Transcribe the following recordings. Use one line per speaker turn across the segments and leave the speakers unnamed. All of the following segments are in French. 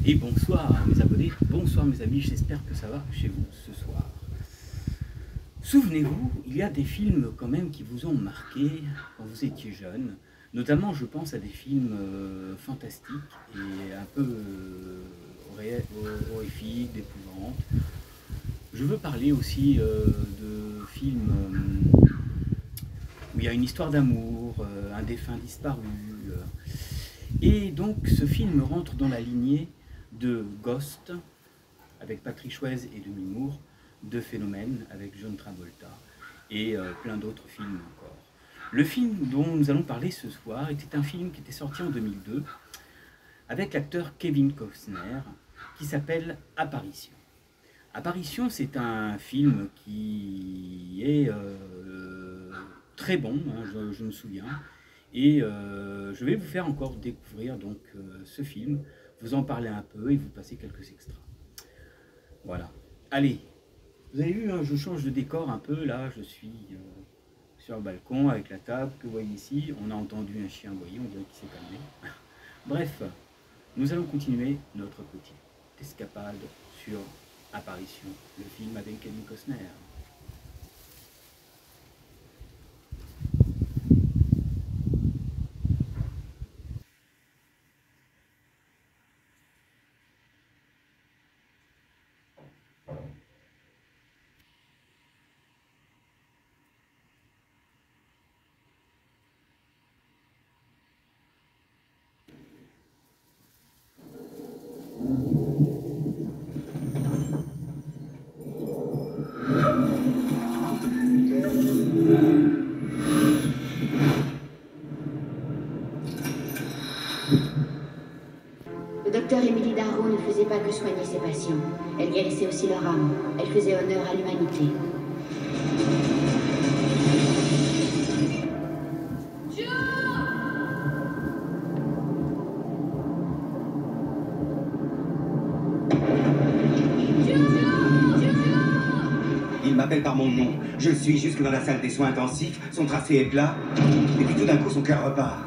Et bonsoir mes abonnés, bonsoir mes amis, j'espère que ça va chez vous ce soir. Souvenez-vous, il y a des films quand même qui vous ont marqué quand vous étiez jeune. Notamment, je pense à des films fantastiques et un peu horrifiques, d'épouvante. Je veux parler aussi de films où il y a une histoire d'amour, un défunt disparu. Et donc ce film rentre dans la lignée de Ghost, avec Patrick Swayze et Demi Moore, de Phénomène, avec John Travolta, et plein d'autres films encore. Le film dont nous allons parler ce soir était un film qui était sorti en 2002, avec l'acteur Kevin Costner, qui s'appelle Apparition. Apparition, c'est un film qui est très bon, hein, je me souviens, et je vais vous faire encore découvrir donc ce film, vous en parler un peu et vous passer quelques extras. Voilà. Allez, vous avez vu, hein, je change de décor un peu, là je suis sur le balcon avec la table que vous voyez ici, on a entendu un chien aboyer, on dirait qu'il s'est calmé. Bref, nous allons continuer notre petite escapade sur Apparition, le film avec Kevin Costner.
Le docteur Émilie Darrow ne faisait pas que soigner ses patients. Elle guérissait aussi leur âme. Elle faisait honneur à l'humanité.
Il m'appelle par mon nom. Je le suis jusque dans la salle des soins intensifs. Son tracé est plat. Et puis tout d'un coup, son cœur repart.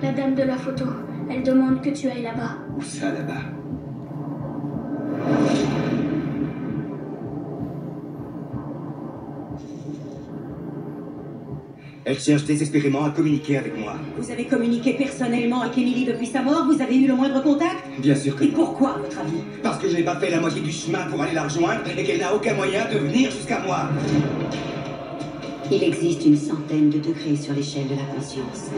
La dame de la photo, elle demande que tu ailles là-bas.
Où ça, là-bas? Elle cherche désespérément à communiquer avec moi.
Vous avez communiqué personnellement avec Émilie depuis sa mort? Vous avez eu le moindre contact?
Bien sûr que
Et
non.
pourquoi, à votre avis?
Parce que je n'ai pas fait la moitié du chemin pour aller la rejoindre et qu'elle n'a aucun moyen de venir jusqu'à moi.
Il existe une centaine de degrés sur l'échelle de la conscience.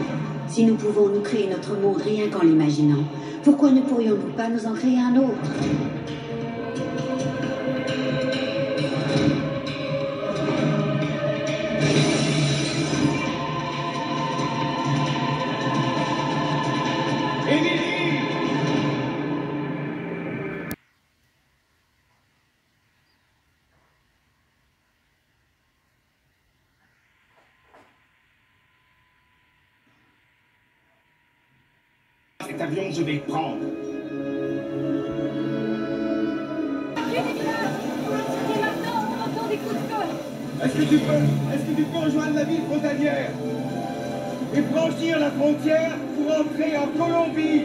Si nous pouvons nous créer notre monde rien qu'en l'imaginant, pourquoi ne pourrions-nous pas nous en créer un autre?
Cet avion, je vais le prendre.
Est-ce que tu peux rejoindre la ville frontalière et franchir la frontière pour entrer en Colombie?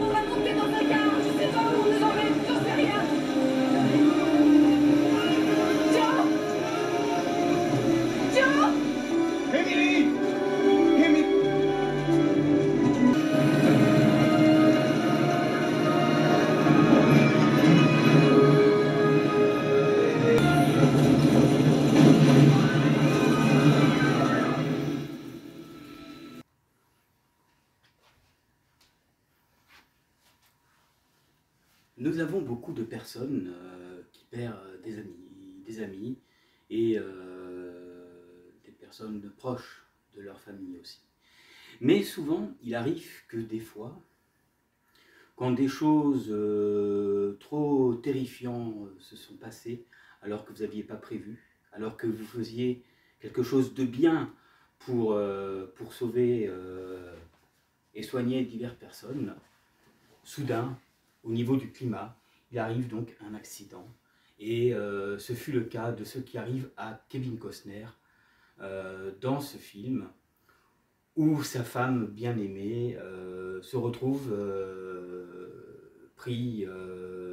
On va monter dans un car, je sais pas où on nous emmène, j'en sais rien. Joe!
Émilie! Émilie!
Nous avons beaucoup de personnes qui perdent des amis et des personnes proches de leur famille aussi. Mais souvent, il arrive que des fois, quand des choses trop terrifiantes se sont passées, alors que vous n'aviez pas prévu, alors que vous faisiez quelque chose de bien pour sauver et soigner diverses personnes, soudain, au niveau du climat, il arrive donc un accident. Et ce fut le cas de ce qui arrive à Kevin Costner dans ce film, où sa femme bien-aimée se retrouve pris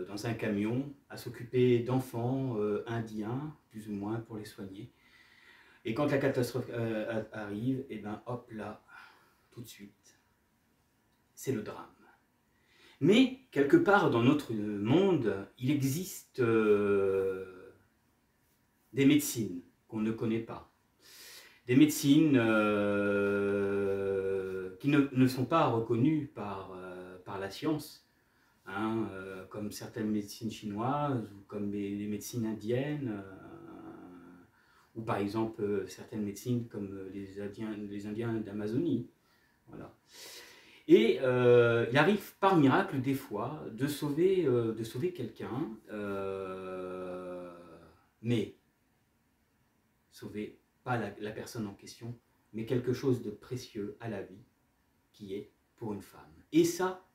dans un camion à s'occuper d'enfants indiens, plus ou moins, pour les soigner. Et quand la catastrophe arrive, et ben hop là, tout de suite, c'est le drame. Mais quelque part dans notre monde, il existe des médecines qu'on ne connaît pas. Des médecines qui ne sont pas reconnues par la science, hein, comme certaines médecines chinoises, ou comme les médecines indiennes, ou par exemple certaines médecines comme les Indiens d'Amazonie. Voilà. Et il arrive par miracle des fois de sauver quelqu'un, mais sauver pas la personne en question, mais quelque chose de précieux à la vie qui est pour une femme. Et ça,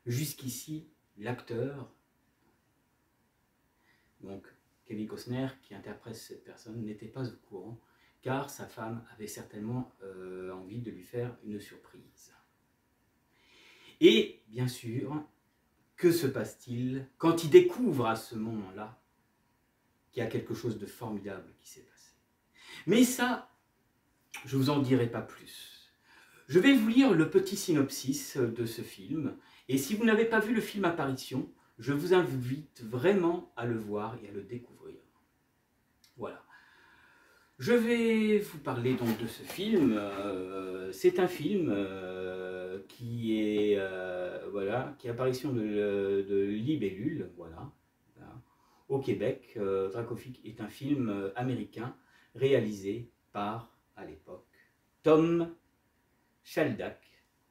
jusqu'ici, l'acteur, donc Kevin Costner, qui interprète cette personne, n'était pas au courant, car sa femme avait certainement envie de lui faire une surprise. Et bien sûr, que se passe-t-il quand il découvre à ce moment-là qu'il y a quelque chose de formidable qui s'est passé? Mais ça, je ne vous en dirai pas plus. Je vais vous lire le petit synopsis de ce film, et si vous n'avez pas vu le film Apparition, je vous invite vraiment à le voir et à le découvrir. Voilà. Je vais vous parler donc de ce film. C'est un film qui est apparition de Libellule, voilà, au Québec. Dracovic est un film américain réalisé par, à l'époque, Tom Sheldack,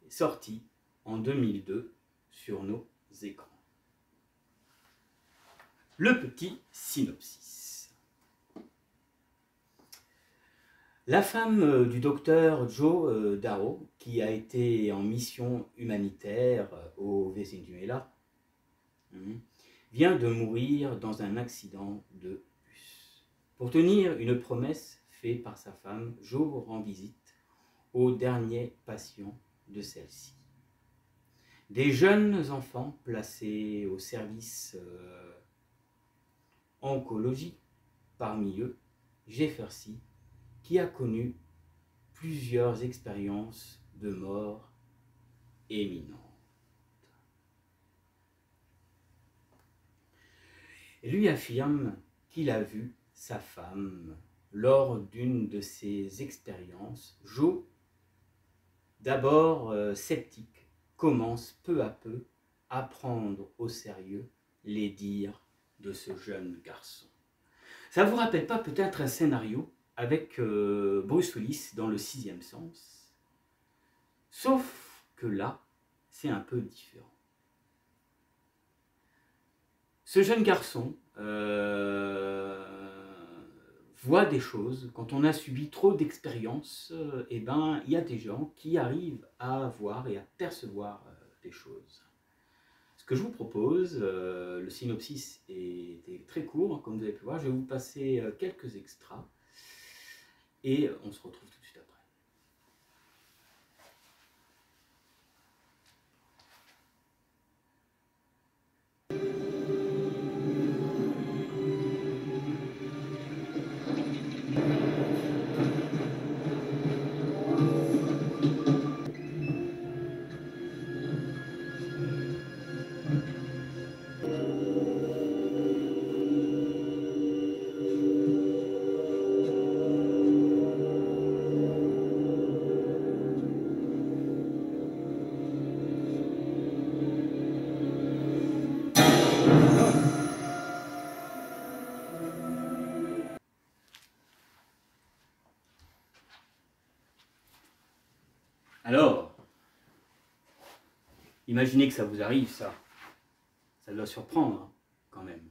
sorti en 2002 sur nos écrans. Le petit synopsis. La femme du docteur Joe Darrow, qui a été en mission humanitaire au Venezuela, vient de mourir dans un accident de bus. Pour tenir une promesse faite par sa femme, Joe rend visite au dernier patient de celle-ci. Des jeunes enfants placés au service oncologie, parmi eux Jefferson, qui a connu plusieurs expériences de mort imminente. Et lui affirme qu'il a vu sa femme lors d'une de ces expériences. Joe, d'abord sceptique, commence peu à peu à prendre au sérieux les dires de ce jeune garçon. Ça ne vous rappelle pas peut-être un scénario avec Bruce Willis dans Le Sixième Sens? Sauf que là, c'est un peu différent. Ce jeune garçon voit des choses. Quand on a subi trop d'expériences, il y a des gens qui arrivent à voir et à percevoir des choses. Ce que je vous propose, le synopsis est très court, comme vous avez pu voir. Je vais vous passer quelques extraits et on se retrouve tout de suite après. Alors, imaginez que ça vous arrive, ça doit surprendre hein, quand même.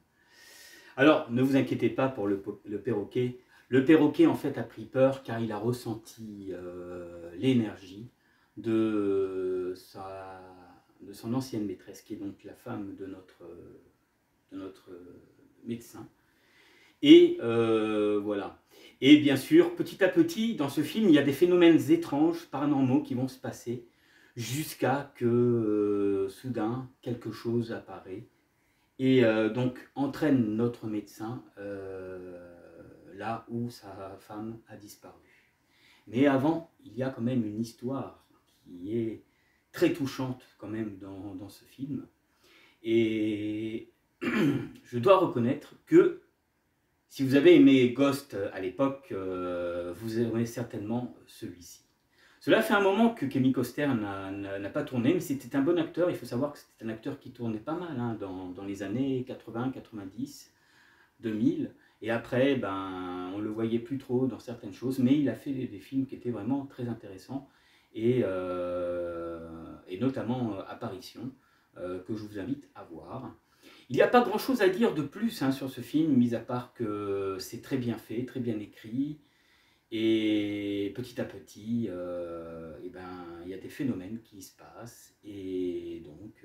Alors, ne vous inquiétez pas pour le perroquet. Le perroquet, en fait, a pris peur car il a ressenti l'énergie de son ancienne maîtresse, qui est donc la femme de notre médecin. Et voilà. Et bien sûr, petit à petit, dans ce film, il y a des phénomènes étranges, paranormaux qui vont se passer jusqu'à que soudain quelque chose apparaît et donc entraîne notre médecin là où sa femme a disparu. Mais avant, il y a quand même une histoire qui est très touchante quand même dans ce film. Et je dois reconnaître que si vous avez aimé Ghost à l'époque, vous aimerez certainement celui-ci. Cela fait un moment que Kevin Costner n'a pas tourné, mais c'était un bon acteur. Il faut savoir que c'était un acteur qui tournait pas mal hein, dans les années 80, 90, 2000. Et après, ben, on ne le voyait plus trop dans certaines choses, mais il a fait des films qui étaient vraiment très intéressants, et notamment Apparition, que je vous invite à voir. Il n'y a pas grand-chose à dire de plus hein, sur ce film, mis à part que c'est très bien fait, très bien écrit, et petit à petit, et ben, il y a des phénomènes qui se passent, et donc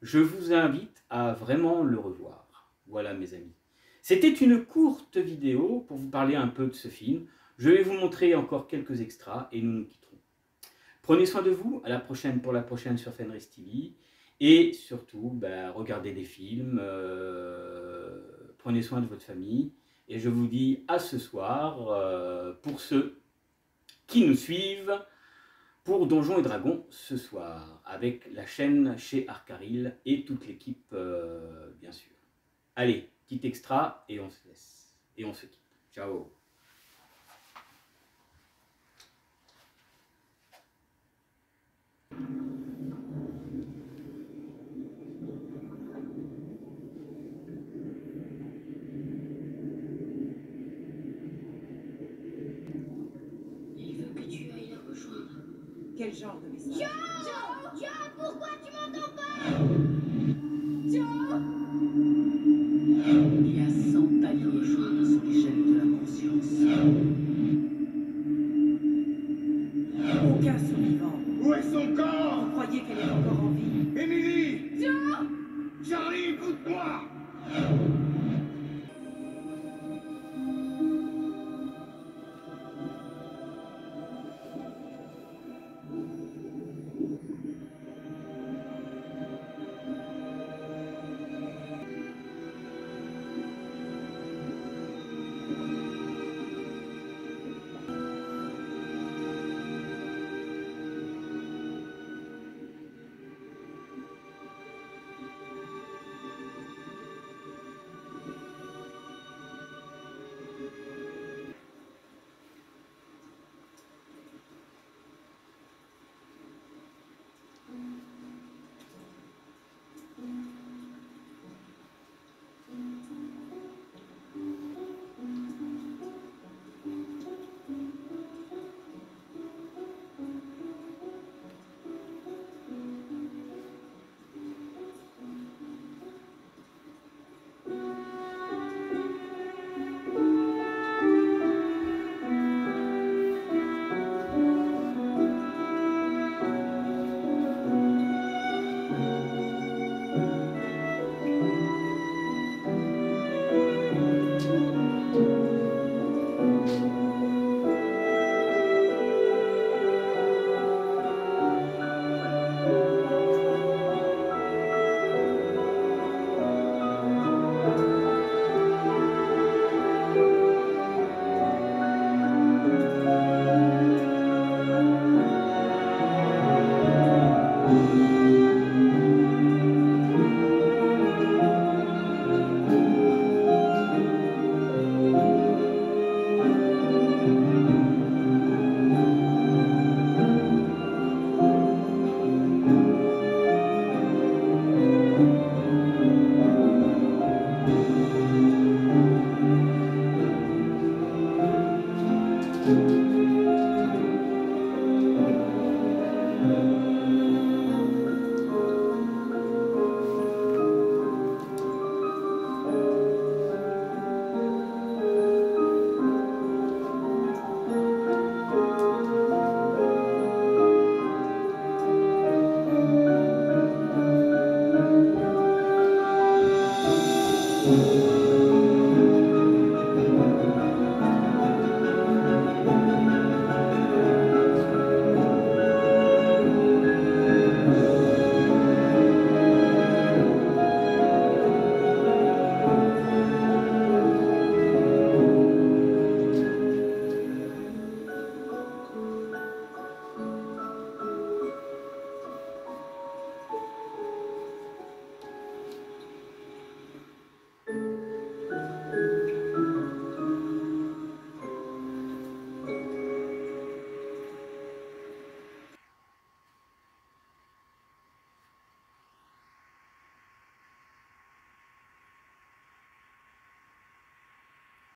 je vous invite à vraiment le revoir. Voilà mes amis. C'était une courte vidéo pour vous parler un peu de ce film. Je vais vous montrer encore quelques extras et nous nous quitterons. Prenez soin de vous, à la prochaine pour la prochaine sur Fenris TV. Et surtout, ben, regardez des films, prenez soin de votre famille. Et je vous dis à ce soir, pour ceux qui nous suivent, pour Donjons et Dragons ce soir, avec la chaîne chez Arcaril et toute l'équipe, bien sûr. Allez, petit extra et on se laisse. Et on se quitte. Ciao.
Il veut que tu ailles la rejoindre.
Quel genre de message?
Joe, pourquoi tu m'entends pas? Joe!
Il y a 100 paliers rejoindre sur l'échelle de la conscience.
Aucun survivant.
Où est son corps?
Vous croyez qu'elle est encore en vie?
Émilie!
Joe!
Charlie, écoute-moi!